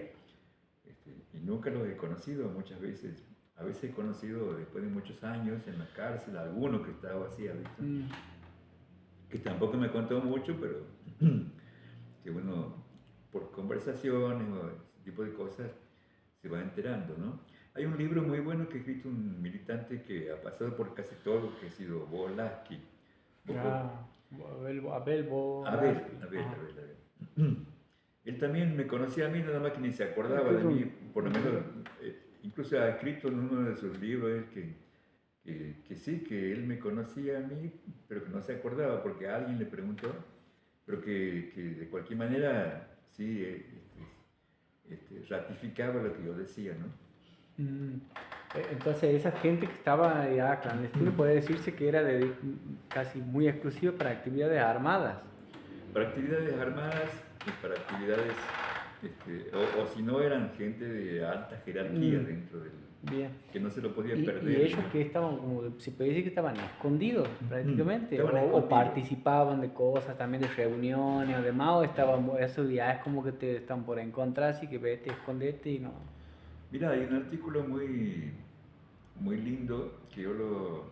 y nunca los he conocido muchas veces. A veces he conocido después de muchos años en la cárcel alguno que estaba así, ¿visto? Que tampoco me contó mucho, pero que uno por conversaciones o ese tipo de cosas se va enterando, ¿no? Hay un libro muy bueno que ha escrito un militante que ha pasado por casi todo, que ha sido Volaski. Abel Volaski. Él también me conocía a mí, nada más que ni se acordaba de mí, por lo menos, incluso ha escrito en uno de sus libros que sí, que él me conocía a mí, pero que no se acordaba porque alguien le preguntó, pero que de cualquier manera sí ratificaba lo que yo decía, ¿no? Entonces esa gente que estaba ya clandestina puede decirse que era casi muy exclusiva para actividades armadas. Para actividades armadas y para actividades, o si no eran gente de alta jerarquía dentro del... Bien. Que no se lo podía perder. Y ellos que estaban, como se puede decir que estaban escondidos prácticamente, o participaban de cosas también, de reuniones o demás, o estaban, eso ya es como que te están por encontrar, así que vete, escondete y no. Mira, hay un artículo muy, muy lindo que yo lo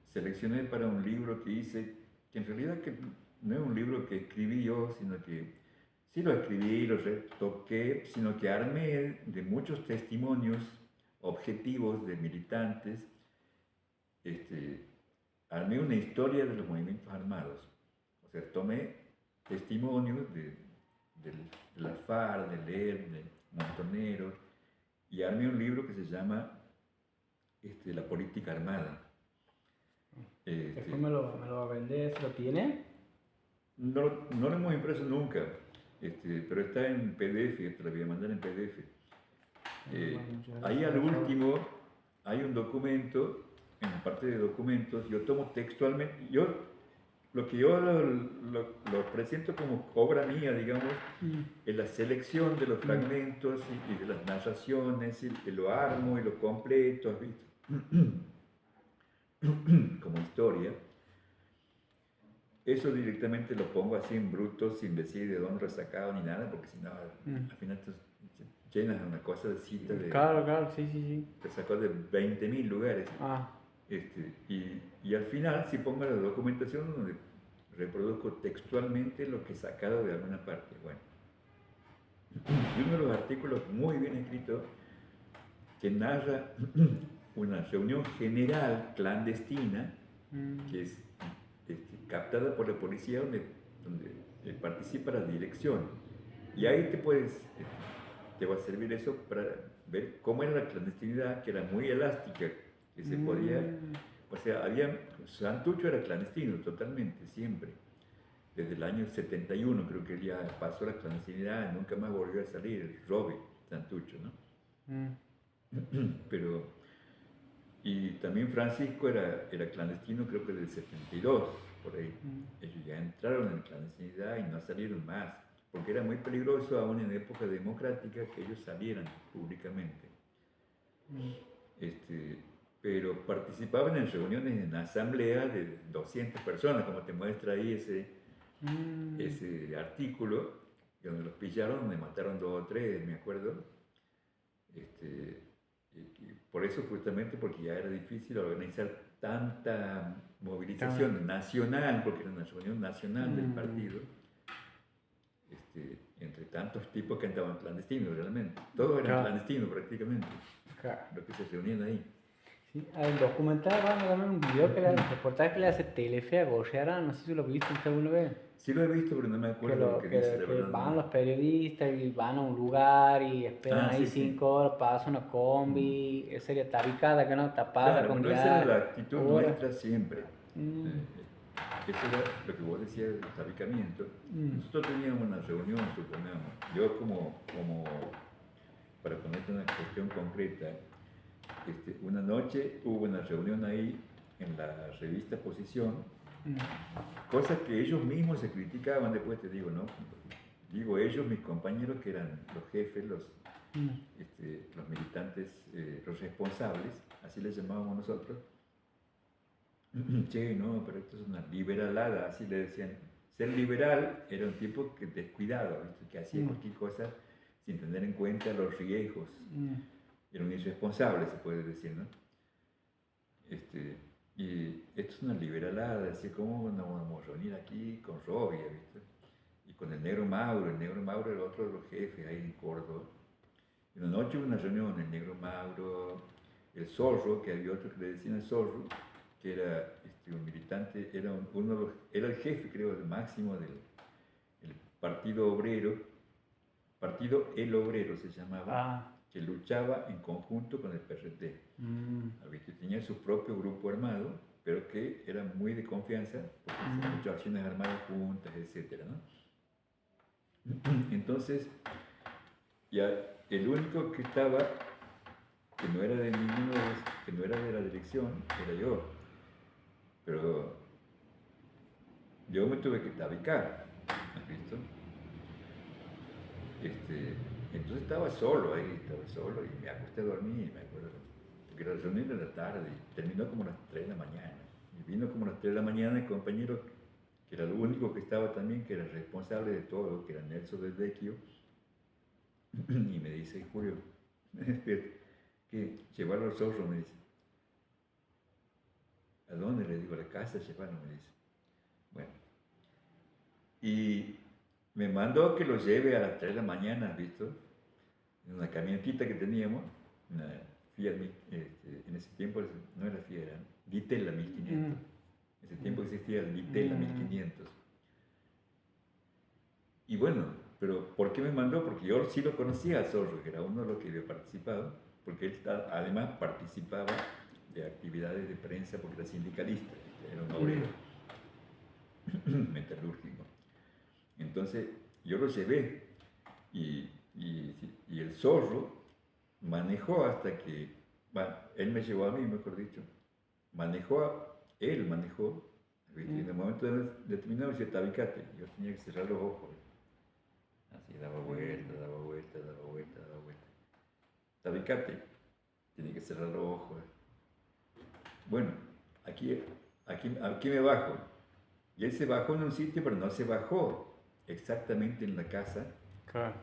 seleccioné para un libro que hice, que en realidad que no es un libro que escribí yo, sino que sí lo escribí, lo retoqué, sino que armé de muchos testimonios objetivos de militantes, armé una historia de los movimientos armados. O sea, tomé testimonios de la FARC, del ERP, de Montoneros, y armé un libro que se llama La política armada. Después me lo va a vender, ¿lo tiene? No lo hemos impreso nunca, pero está en PDF, te lo voy a mandar en PDF. Ahí al último hay un documento, en la parte de documentos, yo tomo textualmente, lo que yo lo presento como obra mía, digamos, es la selección de los fragmentos y de las narraciones, y lo armo y lo completo, ¿has visto? Como historia. Eso directamente lo pongo así en bruto, sin decir de dónde lo he sacado ni nada, porque si no, al final te llenas una cosa de citas de... Claro, sí. Te sacó de 20.000 lugares. Y al final, si pongo la documentación donde reproduzco textualmente lo que he sacado de alguna parte. Bueno. Y uno de los artículos muy bien escrito que narra una reunión general clandestina que es captada por la policía donde participa la dirección. Y ahí te va a servir eso para ver cómo era la clandestinidad, que era muy elástica, que se podía, o sea, Santucho era clandestino totalmente, siempre. Desde el año 71 creo que ya pasó la clandestinidad, nunca más volvió a salir el Robe, Santucho, ¿no? Pero, y también Francisco era clandestino creo que del 72, por ahí. Ellos ya entraron en clandestinidad y no salieron más, porque era muy peligroso aún en época democrática que ellos salieran públicamente. Pero participaban en reuniones en asamblea de 200 personas, como te muestra ahí ese artículo, donde los pillaron, donde mataron 2 o 3, me acuerdo. Por eso justamente, porque ya era difícil organizar tanta movilización nacional, porque era una reunión nacional del partido, entre tantos tipos que andaban clandestinos realmente. Todos eran clandestinos prácticamente, los que se reunían ahí. Sí, el documental, bueno, también un video el reportaje que le hace Telefe a Gorriarán, no sé si lo viste usted alguna vez. Sí lo he visto, pero no me acuerdo lo que dice, la verdad. Van los periodistas y van a un lugar y esperan ahí 5 horas, pasa una combi, esa sería tabicada, que no, tapada claro, con bueno, esa era la actitud nuestra siempre. Eso era lo que vos decías del tabicamiento. Nosotros teníamos una reunión, suponemos. Yo para ponerte una cuestión concreta, una noche hubo una reunión ahí en la revista Posición, cosas que ellos mismos se criticaban, después te digo, ¿no? Digo ellos, mis compañeros que eran los jefes, los militantes, los responsables, así les llamábamos nosotros. Che, no, pero esto es una liberalada, así le decían. Ser liberal era un tipo que descuidado, ¿viste? Que hacía cualquier cosa sin tener en cuenta los riesgos. Era un irresponsable, se puede decir, ¿no? Y esto es una liberalada, así como nos vamos a reunir aquí con Robia, ¿viste? Y con el negro Mauro era otro de los jefes ahí en Córdoba. Y una noche hubo una reunión, el negro Mauro, el Zorro, que había otro que le decían el Zorro, que era un militante, era el jefe, creo, máximo del Partido Obrero, Partido El Obrero se llamaba, que luchaba en conjunto con el PRT. Que tenía su propio grupo armado, pero que era muy de confianza, porque hacían muchas acciones armadas juntas, etc., ¿no? Entonces, ya el único que estaba, que no era de que no era de la dirección, era yo. Pero yo me tuve que tabicar, ¿has visto? Entonces estaba solo y me acosté a dormir, me acuerdo, porque la reunión era de la tarde y terminó como a las 3 de la mañana. Y vino como a las 3 de la mañana el compañero, que era el único que estaba también, que era el responsable de todo, que era Nelson del Vecchio, y me dice, Julio, que llevarlo al Zorro, me dice. ¿A dónde? Le digo, a la casa, llevarlo, me dice. Bueno, y me mandó que lo lleve a las 3 de la mañana, ¿visto? En una camionetita que teníamos, una Fiat, en ese tiempo no era Fiat, era Ditella 1500. En ese tiempo existía el Ditella 1500. Y bueno, pero ¿por qué me mandó? Porque yo sí lo conocía al Zorro, que era uno de los que había participado, porque él además participaba de actividades de prensa porque era sindicalista, era un obrero metalúrgico. Entonces yo lo llevé y el Zorro manejó hasta que, bueno, él me llevó a mí, mejor dicho, él manejó, y en el momento determinado decía tabicate, yo tenía que cerrar los ojos, así daba vuelta, tabicate, tenía que cerrar los ojos. Bueno, aquí me bajo. Y él se bajó en un sitio, pero no se bajó exactamente en la casa. Claro.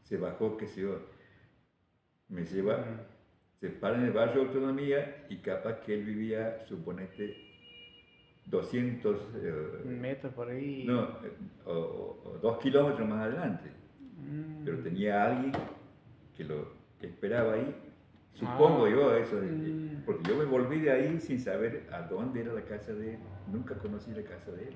Se bajó, qué sé yo, me lleva, se para en el barrio de Autonomía y capaz que él vivía, suponete, 200 metros por ahí. No, o 2 kilómetros más adelante. Pero tenía a alguien que lo esperaba ahí. Supongo yo eso, porque yo me volví de ahí sin saber a dónde era la casa de él. Nunca conocí la casa de él.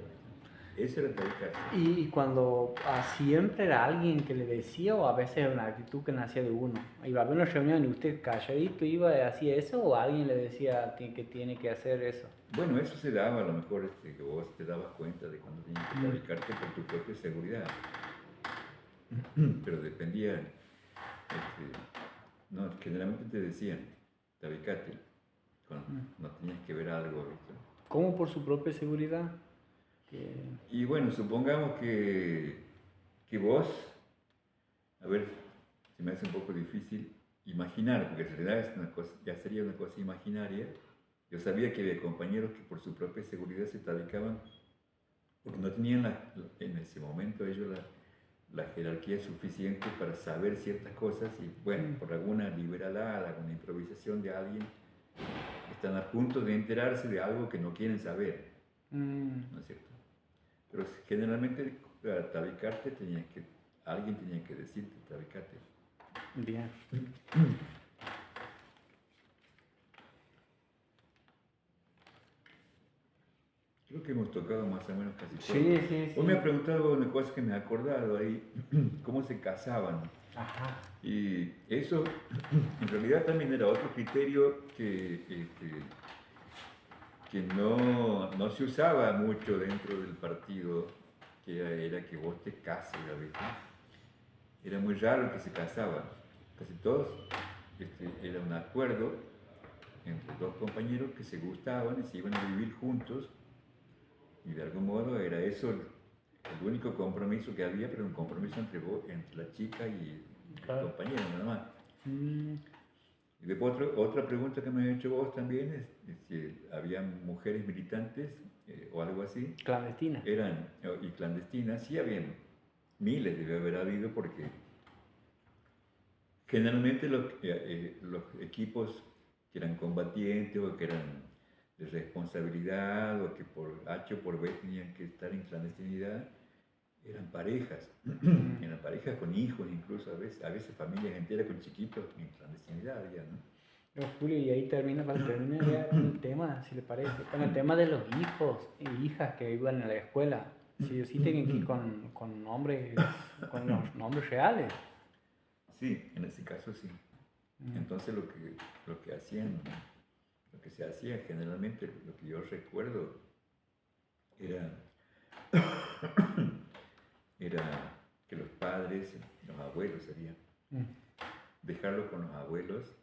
Eso era tabicarse. Y cuando siempre era alguien que le decía o a veces era una actitud que nacía de uno. Iba a haber una reunión y usted calladito iba y hacía eso o alguien le decía que tiene que hacer eso. Bueno, eso se daba a lo mejor que vos te dabas cuenta de cuando tenías que tabicarte por tu propia seguridad. Pero dependía, no, generalmente te decían, tabicate, cuando no tenías que ver algo, ¿viste? ¿Cómo por su propia seguridad? Y bueno, supongamos que vos, a ver, se me hace un poco difícil imaginar, porque en realidad es una cosa, ya sería una cosa imaginaria. Yo sabía que había compañeros que por su propia seguridad se tabicaban porque no tenían en ese momento ellos la jerarquía suficiente para saber ciertas cosas y bueno, por alguna liberalada, alguna improvisación de alguien, están a punto de enterarse de algo que no quieren saber, ¿no es cierto? Pero generalmente para tabicarte alguien tenía que decirte tabicate. Bien. Creo que hemos tocado más o menos casi todo. Sí, sí, sí. Vos me has preguntado una cosa que me he acordado ahí, cómo se casaban. Ajá. Y eso en realidad también era otro criterio que no se usaba mucho dentro del partido, que era que vos te cases, ¿viste? Era muy raro que se casaban. Casi todos era un acuerdo entre dos compañeros que se gustaban y se iban a vivir juntos. Y de algún modo era eso el único compromiso que había, pero un compromiso entre la chica y el compañero, nada más. Y después otra pregunta que me has hecho vos también es si había mujeres militantes o algo así. Clandestinas. Y clandestinas, sí habían miles, debe haber habido, porque generalmente los equipos que eran combatientes o que eran de responsabilidad o que por H o por B tenían que estar en clandestinidad, eran parejas con hijos incluso, a veces familias enteras con chiquitos en clandestinidad había, ¿no? Julio, y ahí termina ya el tema, si le parece, con el tema de los hijos e hijas que iban a la escuela. Sí o sí tienen que ir con nombres, con los nombres reales. Sí, en ese caso sí. Entonces lo que hacían, lo que se hacía generalmente, lo que yo recuerdo, era que los padres, los abuelos serían, dejarlo con los abuelos,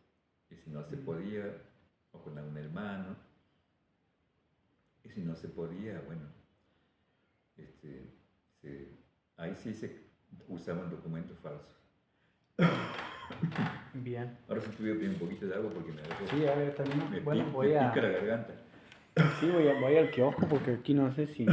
y si no se podía, o con algún hermano, y si no se podía, bueno, ahí sí se usaban documentos falsos. Bien. Ahora sí tuve un poquito de agua porque me dejó. Sí, a ver, también. Me Bueno, pica la garganta. Sí, voy al kiosco porque aquí no sé si